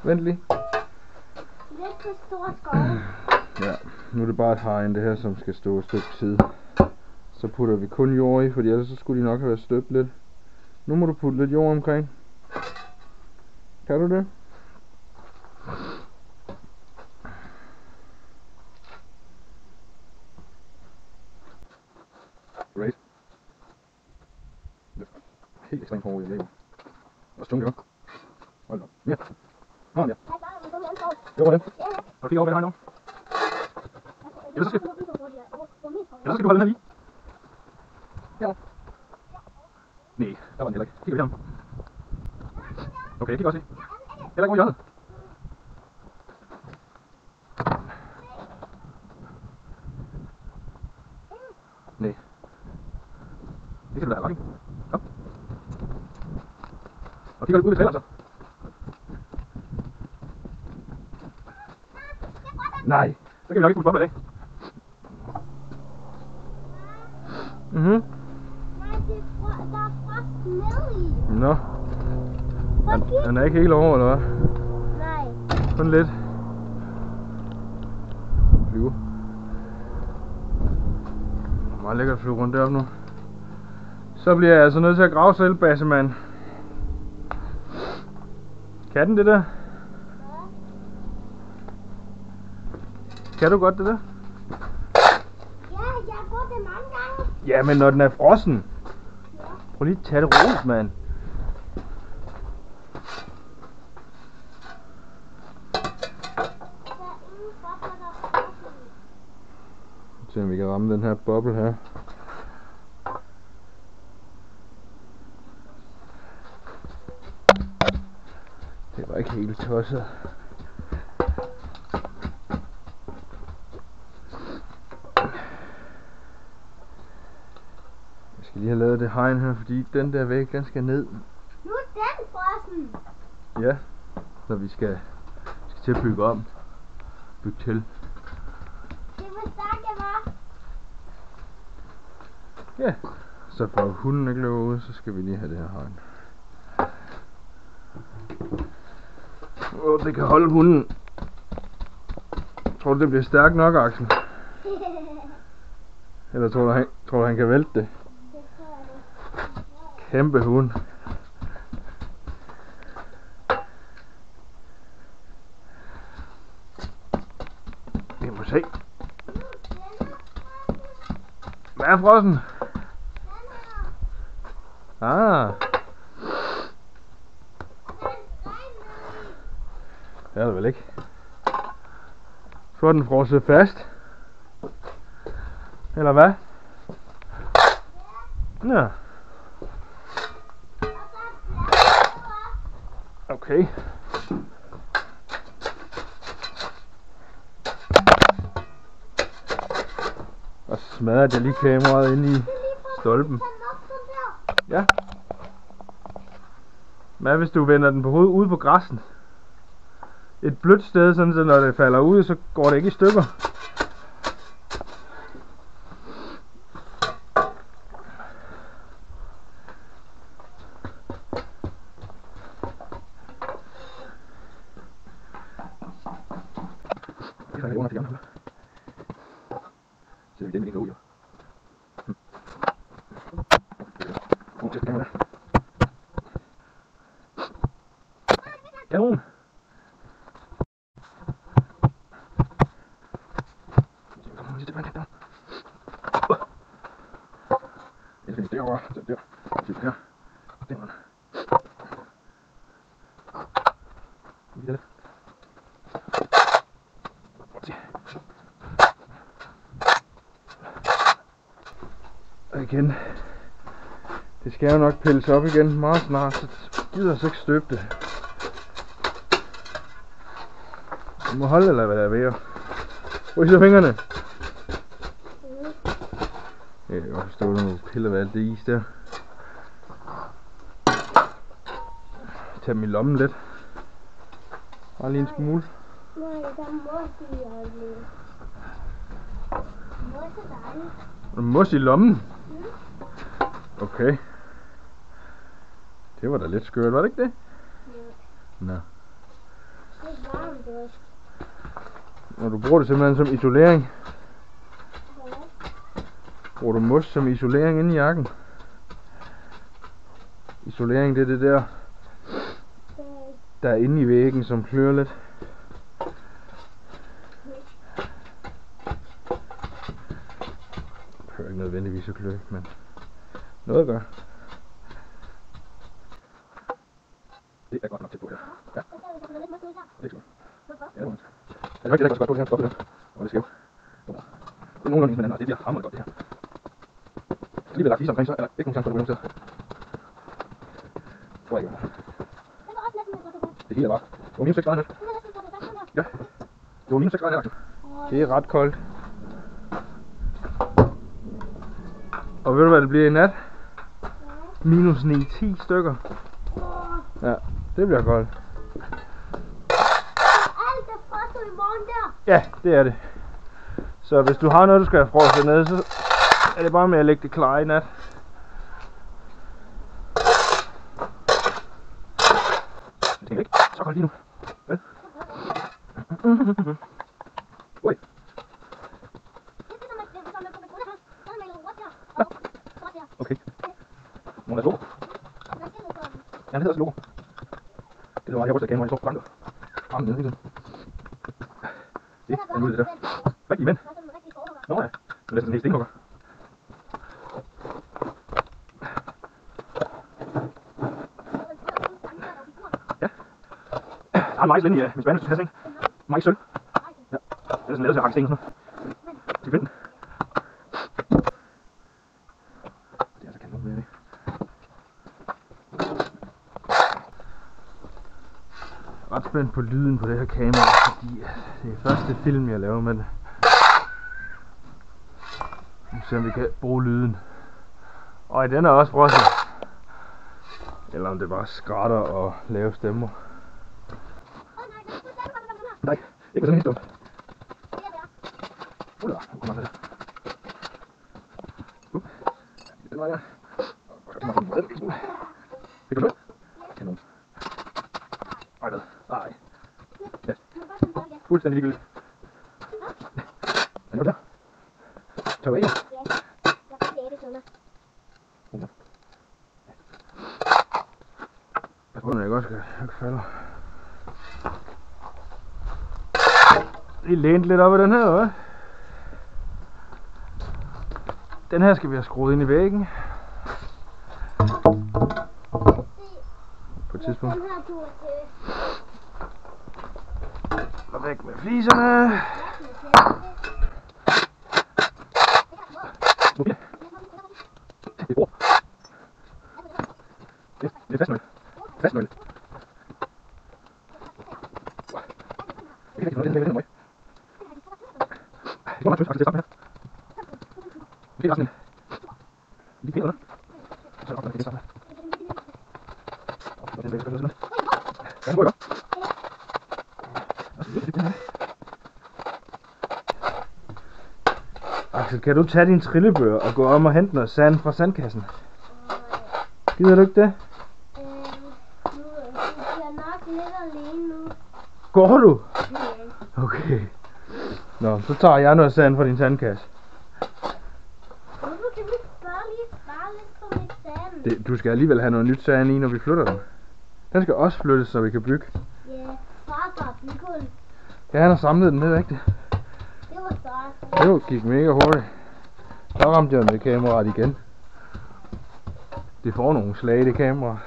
Vent lige. Lidt for stor skov. Ja, nu er det bare et hegn det her, som skal stå et stykke tid. Så putter vi kun jord i, fordi ellers så skulle de nok have været støbt lidt. Nu må du putte lidt jord omkring. Kan du det? Great. Helt ekstremt hårdt i det. Og tungt, jo. Hold da. Ja. Nå, ja. Det var det. Har du kigget over ved det her nu? Ellers så skal du holde den her lige. Ja. Nej, der var den heller ikke. Kig ved ham. Okay, kig også se. Heller ikke over i hjørnet. Nej. Det skal du da have, ikke? Kom. Og kig ud ved traileren så. Nej, så kan vi nok ikke putte bobler i dag. Nej, der er frost ned i. Nå. Den er ikke helt over, eller hvad? Nej. Kun lidt. Flyve. Meget lækkert at flyve rundt deroppe nu. Så bliver jeg altså nødt til at grave selv, bassemand. Kan den det der? Kan du godt det der? Ja, jeg har gjort det mange gange. Ja, men når den er frossen. Prøv lige at tage det roligt, mand. Der er ingen bobler, der er frossen. Se om vi kan ramme den her boble her. Det var ikke helt tosset. Jeg skal lige have lavet det hegn her, fordi den der væg, den skal ned. Nu er den frossen. Ja, når vi skal til at bygge om. Bygge til. Det var stærkt, jeg var. Ja, så for hunden ikke løber ud, så skal vi lige have det her hegn. Det kan holde hunden. Tror du det bliver stærkt nok, Axel? Eller tror du han kan vælte det? Det tror jeg ikke. Kæmpe hund. Vi må se. Hvad er frossen? Ah. Det er det vel ikke. Så er den frosset fast. Eller hvad? Ja. Okay. Og smadrer jeg lige kameraet ind i stolpen. Ja. Hvad hvis du vender den på hovedet ude på græssen? Et blødt sted, sådan så når det falder ud, så går det ikke i stykker. Det er ikke under til gamle. Så vi den ikke ud, jo. Kanon! Jeg finder derovre, så der. Så der. Den var. Lige lidt. Og igen. Det skal jo nok pilles op igen meget snart, så gider jeg så ikke støbe det. Du må holde eller hvad der er ved jer. Hvor er så fingrene? Jeg kan godt forstå, at du piller ved alt det is der. Tag dem i lommen lidt. Bare lige en smule. Nej, der er mos i øjeblikket. Mos er dejligt. Er du mos i lommen? Okay. Det var da lidt skørt, var det ikke det? Ja. Nå. Og du bruger det simpelthen som isolering. Bruger du mos som isolering inde i jakken? Isolering, det er det der er inde i væggen, som klør lidt. Det hører ikke nødvendigvis at klø, men noget gør. Det er godt nok tæt på her. Ja. Det er godt. Ja, det er rigtig godt på det her. Stop det der. Og det er skævt. Det er nogenlunde med den, og det bliver hammerende godt det her. Lige ved lagt is omkring, så er der ikke nogen chance for, at du bliver tror jeg ikke. Det hele er bare. Det var minus 6 grader net. Ja. Det var minus 6 grader net. Det er ret koldt. Og ved du hvad det bliver i nat? Minus 9-10 stykker. Ja, det bliver koldt. Alt er frosset i morgen der. Ja, det er det. Så hvis du har noget, du skal have frosset ned, så er det bare med at lægge det klar i nat. Jeg tænker ikke så koldt lige nu. Vel? Ui. Okay. Må der logo? Ja, det hedder også logo. Det var jeg også, at kameraet står på banket. Armen nede hele tiden. Det er en mulighed der. Rigtig mænd. Nå ja, det er næsten en helt stenhugger. Ja. Der er en majs inde i min spaniske kasse, ikke? Majs sølv. Ja. Det er sådan lavet til at hakke sten og sådan noget. Til vinden. Det er altså kanon med det. Jeg er ret spændt på lyden på det her kamera, fordi det er første film jeg laver med det. Nu ser vi kan bruge lyden. Og den er også frosset. Eller om det bare skrætter og lave stemmer. Nej, ikke sådan helt dumt. Nu kommer der. Den var der. Fik du det? Kanon. Ej, hvad? Ej. Ja. Fuldstændig ligegyldigt. Er det der? Tag af. Jeg tror, jeg godt skal falde. Det er lænt lidt op ad den her, hva'? Den her skal vi have skruet ind i væggen. På et tidspunkt. Og væk med fliserne. Okay. Det er bord. Det er fastnøgle. Fastnøgle. Det er ikke rigtig noget, det er det går nok tøst, faktisk det er sammen her. Det er sådan en. Lige pæler der. Så er det op, det er sammen her. Og den væg, så sådan noget. Ja, den går godt. Axel, kan du tage din trillebør og gå om og hente noget sand fra sandkassen? Gider du ikke det? Jeg er nok lidt alene nu. Går du? Ja. Okay. Nå, så tager jeg noget sand fra din sandkasse. Hvorfor kan vi bare lige spare lidt på mit sand? Du skal alligevel have noget nyt sand i, når vi flytter den. Den skal også flyttes, så vi kan bygge. Ja, far bygge. Ja, han har samlet den ned, ikke det? Det var stort. Det gik mega hurtigt. Der ramte jeg med kameraet igen. Det får nogle slag, det kamera.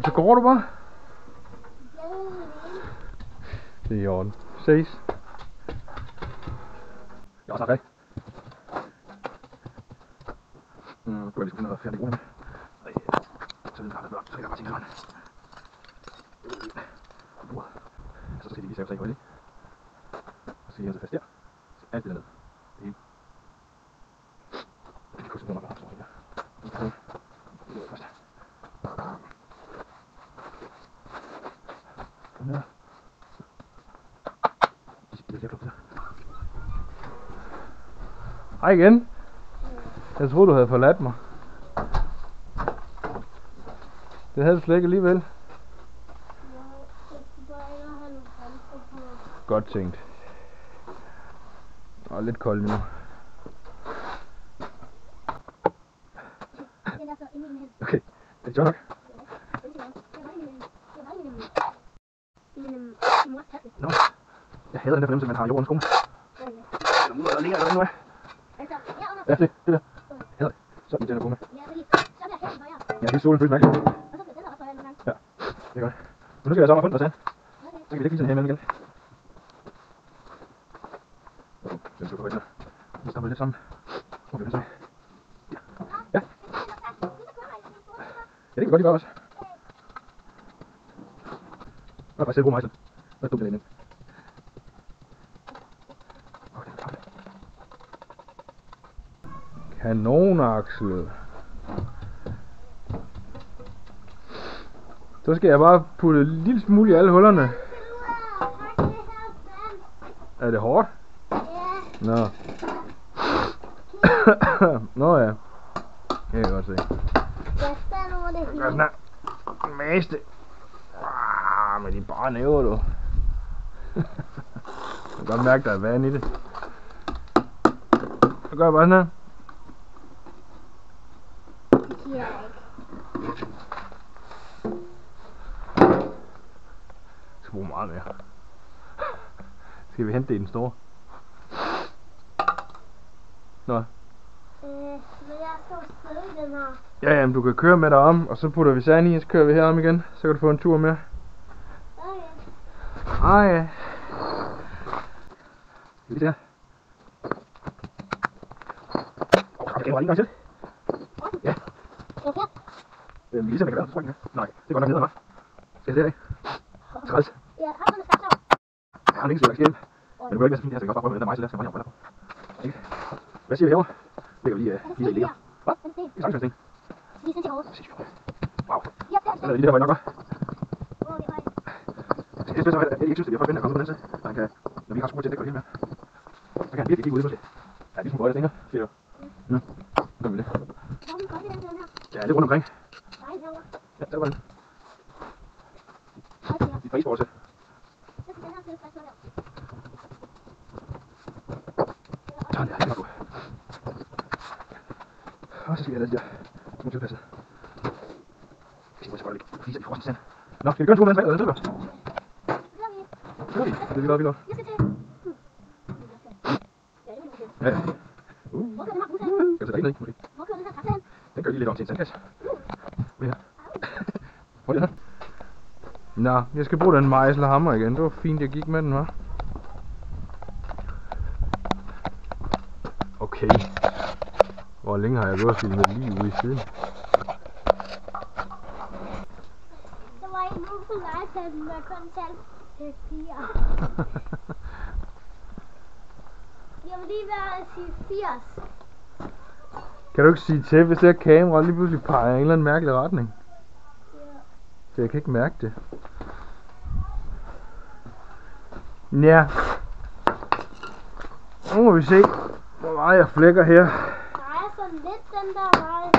Så går du bare. Det er i orden. Ses. Jeg har taget nu går jeg lige noget færdig med. Så den har det blot, så kan jeg bare tænke sådan. Så skal de lige save sig i højde. Og så hænger det fast der. Så alt det dernede. Det hele. Det kunne simpelthen nok være så her. Det er først. Sådan der. Det er klogt der. Hej igen. Jeg troede du havde forladt mig. Det havde du slet ikke alligevel. Godt tænkt. Og lidt koldt nu. Okay, det er sjovt nok. Nå, jeg hader den der fornemmelse, man har jorden i skoene. Eller mudder, der ligger eller hvad nu er. Ja, det der. Hader det. Så irriterende på mig. Ja, det er solen føles mærkeligt. Ja, det er godt. Men nu skal jeg så mig rundt og sand. Så kan vi lægge fiserne her imellem igen. Den skal gå rigtig. Vi stopper lidt sammen. Hvor bliver den så? Ja. Ja, det kan vi godt lige gøre også. Jeg har bare selv brugt mejsel. Det er dumt det derinde. Kanon, Axel. Så skal jeg bare putte en lille smule i alle hullerne. Er det hårdt? Nå. Nå ja. Det kan jeg godt se. Gør den her. Meste. Med de bare næver, du. Jeg kan godt mærke, der er vand i det. Så gør jeg bare sådan her. Jeg skal bruge meget mere. Skal vi hente det i den store? Nå. Men jeg står stadig i den her. Ja, jamen du kan køre med dig om, og så putter vi sand i, og så kører vi herom igen. Så kan du få en tur med. Ej. Skal vi se her? Okay, var det en gang til? Ja. Lisa, det kan være, tror jeg. Nej, det er godt nok nede, hva'? Skal jeg se det af? Træls. Ja, har du en skabsår? Jeg har en enkelt skæm. Men det kunne ikke være så fint her, så jeg kan også bare prøve med den der mejsel der, så jeg bare på. Hvad siger vi herovre? Ligger vi lige ligger. Hvad? Det er sagtens en sten. Lige sådan til hovedet. Wow. Ja, det Den er lige der, hvor jeg nok var. Wow, det er højt. Jeg skal så at jeg ikke synes, det er for spændende at komme ud på den side. Så han kan, når vi har skruet til, det går det hele med. Så kan han virkelig kigge ud i ja, det er sådan godt, jeg tænker. Det er jo. Nu gør vi det. Ja, det er rundt omkring. Ja, der var den. De får isbordet til. Sådan der, det var godt. Og så skal vi have den der små tilpasset. Jeg skal bare lige vise, at vi får sådan. Nå, skal vi gøre en tur med den eller den tilbage? Det er vi godt. Ja, ja. Skal du tage den ikke? Den gør lige lidt om til en sandkasse. Hvad her? Hvor er den her? Nå, jeg skal bruge den mejselhammer igen. Det var fint, jeg gik med den, hva'? Okay. Hvor længe har jeg gået og filmet lige ude i siden? Der var en uge på legepladen med kontanthæftiger. Jeg vil lige være at sige 80. Kan du ikke sige til, hvis det her kamera lige pludselig peger i en eller anden mærkelig retning? Ja. Så jeg kan ikke mærke det. Ja. Nu må vi se, hvor meget jeg flækker her. Der er sådan lidt den der vej.